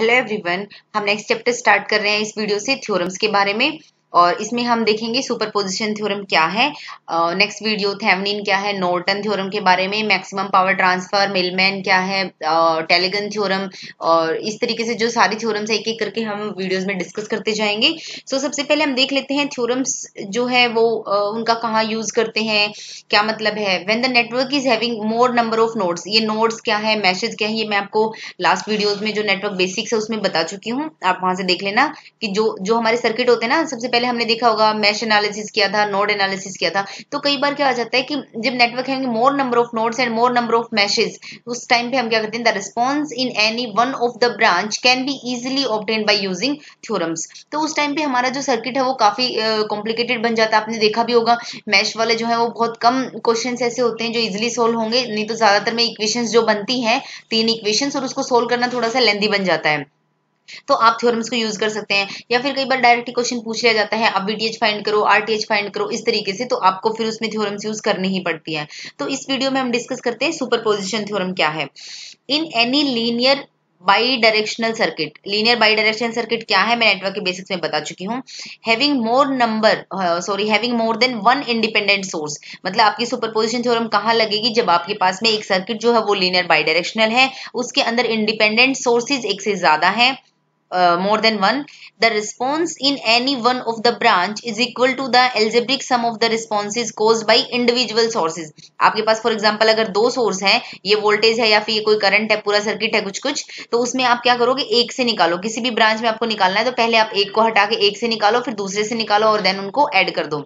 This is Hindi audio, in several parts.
Hello everyone. हम नेक्स्ट चैप्टर स्टार्ट कर रहे हैं इस वीडियो से थ्योरम्स के बारे में, और इसमें हम देखेंगे सुपरपोजिशन थ्योरम क्या है। नेक्स्ट वीडियो थेवेनिन क्या है, नॉर्टन थ्योरम के बारे में, मैक्सिमम पावर ट्रांसफर, मिलमैन क्या है, टेलीगन थ्योरम, और इस तरीके से जो सारी थ्योरम्स है एक एक करके हम वीडियोस में डिस्कस करते जाएंगे। सबसे पहले हम देख लेते हैं थ्योरम्स जो है वो उनका कहाँ यूज करते हैं, क्या मतलब है। When the network is having more number of nodes, ये नोड्स क्या है, मैसेज क्या है, ये मैं आपको लास्ट वीडियोस में जो नेटवर्क बेसिक्स है उसमें बता चुकी हूँ। आप वहां से देख लेना कि जो जो हमारे सर्किट होते हैं ना, सबसे पहले हमने देखा होगा मैश एनालिसिस किया था, नोड एनालिसिस किया था। तो कई बार क्या आ जाता है कि जब नेटवर्क है मोर number of nodes and more number of meshes, उस टाइम पे हम क्या करते हैं, the response in any one of the branch can be easily obtained by using theorems. तो उस टाइम पे हमारा जो सर्किट है वो काफी कॉम्प्लिकेटेड बन जाता है। आपने देखा भी होगा मैश वाले जो है वो बहुत कम क्वेश्चन ऐसे होते हैं जो इजिली सोल्व होंगे, नहीं तो ज्यादातर में इक्वेशंस जो बनती हैं 3 इक्वेशंस, और उसको सोल्व करना थोड़ा सा लेंदी बन जाता है। तो आप थ्योरम्स को यूज कर सकते हैं, या फिर कई बार डायरेक्ट क्वेश्चन पूछ लिया जाता है, आप वीटीएच फाइंड करो, आरटीएच फाइंड करो, इस तरीके से, तो आपको फिर उसमें थ्योरम्स यूज करनी ही पड़ती है। तो इस वीडियो में हम डिस्कस करते हैं सुपरपोजिशन थ्योरम क्या है। In any linear by directional circuit, linear by directional circuit क्या है मैं नेटवर्क के बेसिक्स में बता चुकी हूँ। Having more than one independent source, मतलब आपकी सुपरपोजिशन थ्योरम कहाँ लगेगी, जब आपके पास में एक सर्किट जो है वो लीनियर बाई डायरेक्शनल है, उसके अंदर इंडिपेंडेंट सोर्सेज एक से ज्यादा है, more than one. The response in any one of the branch is equal to the algebraic sum of the responses caused by individual sources. आपके पास फॉर एग्जांपल अगर दो सोर्स हैं, ये वोल्टेज है या फिर ये कोई करंट है, पूरा सर्किट है कुछ कुछ, तो उसमें आप क्या करोगे, एक से निकालो। किसी भी ब्रांच में आपको निकालना है तो पहले आप एक को हटा के एक से निकालो, फिर दूसरे से निकालो, और देन उनको ऐड कर दो,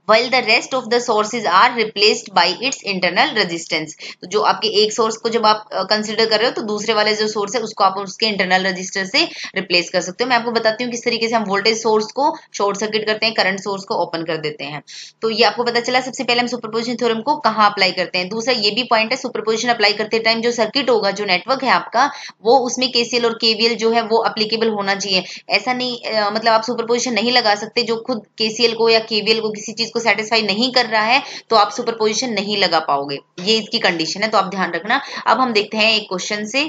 while the rest of the sources are replaced by its internal resistance। तो जो आपके एक सोर्स को जब आप कंसिडर कर रहे हो, तो दूसरे वाले जो सोर्स है उसको आप उसके इंटरनल रजिस्टर से रिप्लेस कर सकते हो। मैं आपको बताती हूँ किस तरीके से हम वोल्टेज सोर्स को शॉर्ट सर्किट करते हैं, करंट सोर्स को ओपन कर देते हैं। तो ये आपको पता चला। सबसे पहले हम सुपरपोजिशन थ्योरम को कहाँ अप्लाई करते हैं। दूसरा ये भी पॉइंट है, सुपरपोजिशन अप्लाई करते टाइम जो सर्किट होगा, जो नेटवर्क है आपका, वो उसमें केसीएल और केवीएल जो है वो अप्लीकेबल होना चाहिए। ऐसा नहीं मतलब आप सुपरपोजिशन नहीं लगा सकते जो खुद केसीएल को या केवीएल को किसी चीज को सेटिस्फाई नहीं कर रहा है, तो आप सुपरपोजिशन नहीं लगा पाओगे, ये इसकी कंडीशन है, तो आप ध्यान रखना। अब हम देखते हैं एक क्वेश्चन से,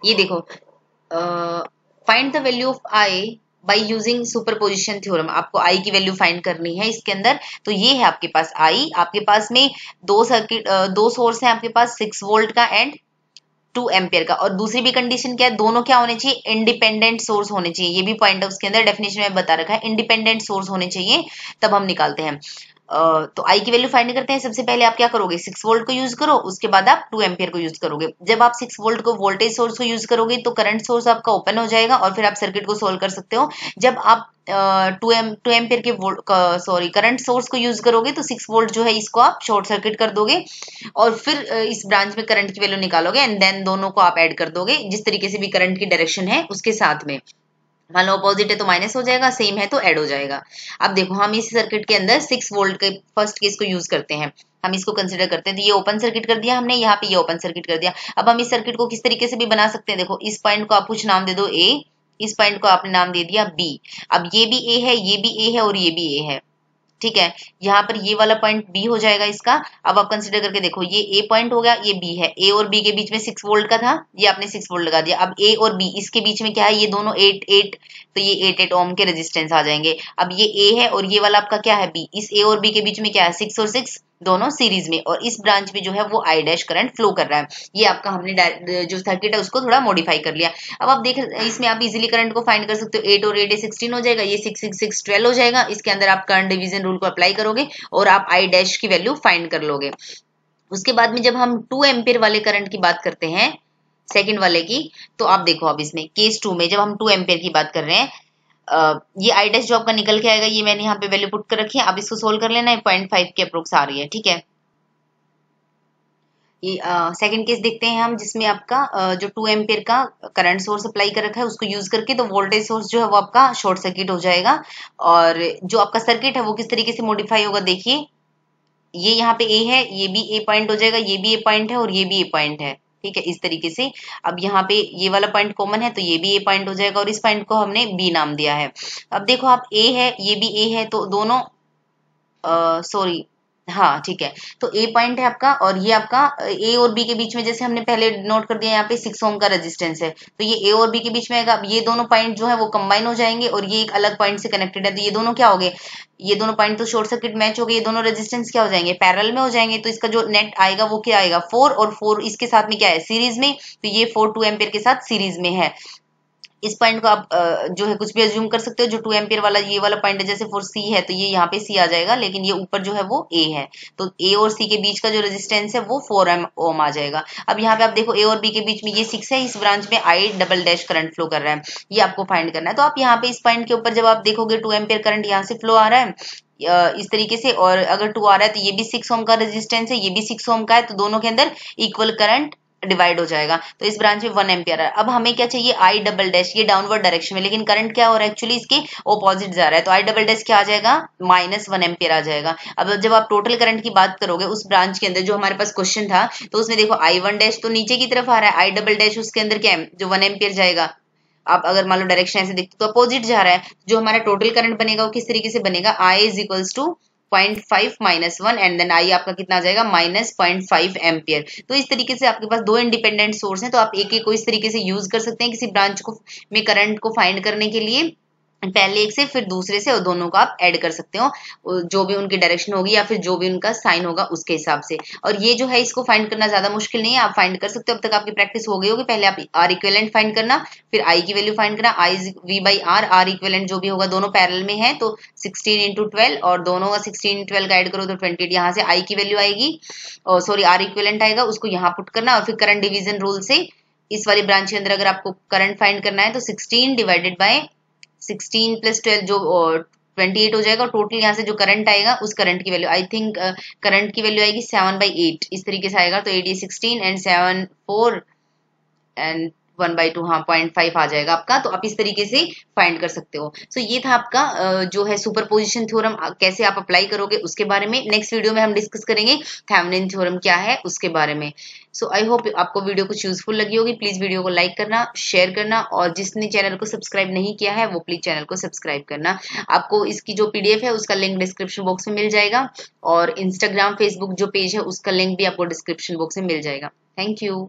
ये देखो, find the value of I by using superposition theorem. आपको आई की वैल्यू फाइंड करनी है इसके अंदर। तो ये है आपके पास आई, आपके पास में दो सोर्स है आपके पास, 6 वोल्ट का एंड 2 एम्पियर का, और दूसरी भी कंडीशन क्या है, दोनों क्या होने चाहिए, इंडिपेंडेंट सोर्स होने चाहिए। ये भी पॉइंट है उसके अंदर, डेफिनेशन में बता रखा है इंडिपेंडेंट सोर्स होने चाहिए, तब हम निकालते हैं। तो आई की वैल्यू फाइंड करते हैं। सबसे पहले आप क्या करोगे, 6 वोल्ट को यूज करो, उसके बाद आप 2 एम्पियर को यूज करोगे। जब आप 6 वोल्ट को वोल्टेज सोर्स को यूज करोगे तो करंट सोर्स आपका ओपन हो जाएगा, और फिर आप सर्किट को सोल्व कर सकते हो। जब आप 2 एम्पियर के करंट सोर्स को यूज करोगे तो 6 वोल्ट जो है इसको आप शॉर्ट सर्किट कर दोगे, और फिर इस ब्रांच में करंट की वैल्यू निकालोगे, एंड देन दोनों को आप ऐड कर दोगे, जिस तरीके से भी करंट की डायरेक्शन है उसके साथ में। मान लो अपोजिट है तो माइनस हो जाएगा, सेम है तो ऐड हो जाएगा। अब देखो हम इस सर्किट के अंदर 6 वोल्ट के फर्स्ट केस को यूज करते हैं, हम इसको कंसिडर करते हैं। तो ये ओपन सर्किट कर दिया हमने, यहाँ पे ये ओपन सर्किट कर दिया। अब हम इस सर्किट को किस तरीके से भी बना सकते हैं, देखो इस पॉइंट को आप कुछ नाम दे दो ए, इस पॉइंट को आपने नाम दे दिया बी। अब ये भी ए है, ये भी ए है, और ये भी ए है, ठीक है। यहाँ पर ये वाला पॉइंट बी हो जाएगा इसका। अब आप कंसिडर करके देखो, ये ए पॉइंट हो गया, ये बी है, ए और बी के बीच में 6 वोल्ट का था, ये आपने 6 वोल्ट लगा दिया। अब ए और बी इसके बीच में क्या है, ये दोनों 8 तो ये 8 ओम के रेजिस्टेंस आ जाएंगे। अब ये ए है और ये वाला आपका क्या है बी, इस ए और बी के बीच में क्या है 6 और 6 दोनों सीरीज में, और इस ब्रांच में जो है वो आई डैश करंट फ्लो कर रहा है। ये आपका हमने जो सर्किट है उसको थोड़ा मॉडिफाई कर लिया। अब आप देख, इसमें आप इजीली करंट को फाइंड कर सकते हो। 8 और 8 16 हो जाएगा, ये 6 6 6 12 हो जाएगा। इसके अंदर आप करंट डिवीजन रूल को अप्लाई करोगे और आप आई डैश की वैल्यू फाइंड कर लोगे। उसके बाद में जब हम 2 एम्पियर वाले करंट की बात करते हैं, सेकंड वाले की, तो आप देखो अब इसमें केस 2 में जब हम 2 एम्पियर की बात कर रहे हैं, ये आई डैश जो आपका निकल के आएगा, ये मैंने यहाँ पे वैल्यू पुट कर रखी है। अब इसको सोल्व कर लेना है, 0.5 के अप्रोक्स आ रही है, ठीक है। ये सेकंड केस देखते हैं हम, जिसमें आपका जो 2 एम्पियर का करंट सोर्स अप्लाई कर रखा है उसको यूज करके, तो वोल्टेज सोर्स जो है वो आपका शॉर्ट सर्किट हो जाएगा, और जो आपका सर्किट है वो किस तरीके से मॉडिफाई होगा, देखिए ये यहाँ पे ए है, ये भी ए पॉइंट हो जाएगा, ये भी ए पॉइंट है और ये भी ए पॉइंट है, ठीक है, इस तरीके से। अब यहाँ पे ये वाला पॉइंट कॉमन है तो ये भी ए पॉइंट हो जाएगा, और इस पॉइंट को हमने बी नाम दिया है। अब देखो आप ए है, ये भी ए है, तो दोनों सॉरी हाँ ठीक है, तो ए पॉइंट है आपका और ये आपका ए और बी के बीच में, जैसे हमने पहले नोट कर दिया यहाँ पे 6 ओम का रेजिस्टेंस है, तो ये ए और बी के बीच में आएगा। अब ये दोनों पॉइंट जो है वो कंबाइन हो जाएंगे और ये एक अलग पॉइंट से कनेक्टेड है, तो ये दोनों क्या हो गए, ये दोनों पॉइंट तो शॉर्ट सर्किट मैच हो गए, ये दोनों रेजिस्टेंस क्या हो जाएंगे, पैरेलल में हो जाएंगे। तो इसका जो नेट आएगा वो क्या आएगा, 4, और 4 इसके साथ में क्या है, सीरीज में, तो ये 4 2 एम्पियर के साथ सीरीज में है। इस पॉइंट को आप जो है कुछ भी अज्यूम कर सकते हो, जो 2 एम्पियर वाला ये वाला पॉइंट है, जैसे फॉर सी है तो ये यहाँ पे सी आ जाएगा, लेकिन ये ऊपर जो है वो ए है, तो ए और सी के बीच का जो रेजिस्टेंस है वो 4 ओम आ जाएगा। अब यहाँ पे आप देखो ए और बी के बीच में ये 6 है, इस ब्रांच में I double dash current flow कर रहा है, ये आपको फाइंड करना है। तो आप यहाँ पे इस पॉइंट के ऊपर जब आप देखोगे 2 एम्पियर करंट यहाँ से फ्लो आ रहा है इस तरीके से, और अगर 2 आ रहा है तो ये भी 6 ओम का रेजिस्टेंस है, ये भी 6 ओम का है, तो दोनों के अंदर इक्वल करंट डिवाइड हो जाएगा। तो इस ब्रांच में 1 एम्पियर है। अब हमें क्या चाहिए, आई डबल डैश, ये डाउनवर्ड डायरेक्शन में, लेकिन करंट क्या हो रहा है, एक्चुअली इसके ऑपोजिट जा रहा है, तो आई डबल डैश क्या आ जाएगा, -1 एम्पियर आ जाएगा। अब जब आप टोटल करंट की बात करोगे उस ब्रांच के अंदर, जो हमारे पास क्वेश्चन था, तो उसमें देखो आई वन डैश तो नीचे की तरफ आ रहा है, आई डबल डैश उसके अंदर क्या है, जो 1 एम्पियर जाएगा। आप अगर मान लो डायरेक्शन ऐसे देखते तो अपोजिट जा रहा है, जो हमारा टोटल करंट बनेगा वो किस तरीके से बनेगा, I is equals to 0.5 -1 and then I आपका कितना आ जाएगा, -0.5 एम्पियर। तो इस तरीके से आपके पास 2 इंडिपेंडेंट सोर्स हैं, तो आप एक एक को इस तरीके से यूज कर सकते हैं किसी ब्रांच को में करंट को फाइंड करने के लिए, पहले एक से फिर दूसरे से, और दोनों को आप ऐड कर सकते हो, जो भी उनकी डायरेक्शन होगी या फिर जो भी उनका साइन होगा उसके हिसाब से। और ये जो है इसको फाइंड करना ज्यादा मुश्किल नहीं है, आप फाइंड कर सकते हो, अब तक आपकी प्रैक्टिस हो गई होगी। पहले आप आर इक्विवेलेंट फाइंड करना, फिर आई की वैल्यू फाइंड करना, I V by R, R equivalent जो भी होगा, दोनों पैरेलल में है तो 16 इंटू 12, और दोनों का 16 12 का ऐड करो तो 28, यहाँ से आई की वैल्यू आएगी, और सॉरी आर इक्विवेलेंट आएगा, उसको यहाँ पुट करना, और फिर करंट डिवीजन रूल से इस वाली ब्रांच के अंदर अगर आपको करंट फाइंड करना है तो 16 डिवाइडेड बाय 16 प्लस 12 जो 28 हो जाएगा, और टोटल यहाँ से जो करंट आएगा उस करंट की वैल्यू, आई थिंक करंट की वैल्यू आएगी 7/8 इस तरीके से आएगा, तो 8 16 एंड 7 4 एंड 1/2, हाँ 0.5 आ जाएगा आपका। तो आप इस तरीके से फाइंड कर सकते हो। सो ये था आपका जो है सुपरपोजिशन थ्योरम, कैसे आप अप्लाई करोगे उसके बारे में। नेक्स्ट वीडियो में हम डिस्कस करेंगे थेवेनिन थ्योरम क्या है उसके बारे में। सो आई होप आपको वीडियो कुछ यूजफुल लगी होगी। प्लीज वीडियो को लाइक करना, शेयर करना, और जिसने चैनल को सब्सक्राइब नहीं किया है वो प्लीज चैनल को सब्सक्राइब करना। आपको इसकी जो पीडीएफ है उसका लिंक डिस्क्रिप्शन बॉक्स में मिल जाएगा, और इंस्टाग्राम फेसबुक जो पेज है उसका लिंक भी आपको डिस्क्रिप्शन बॉक्स में मिल जाएगा। Thank you.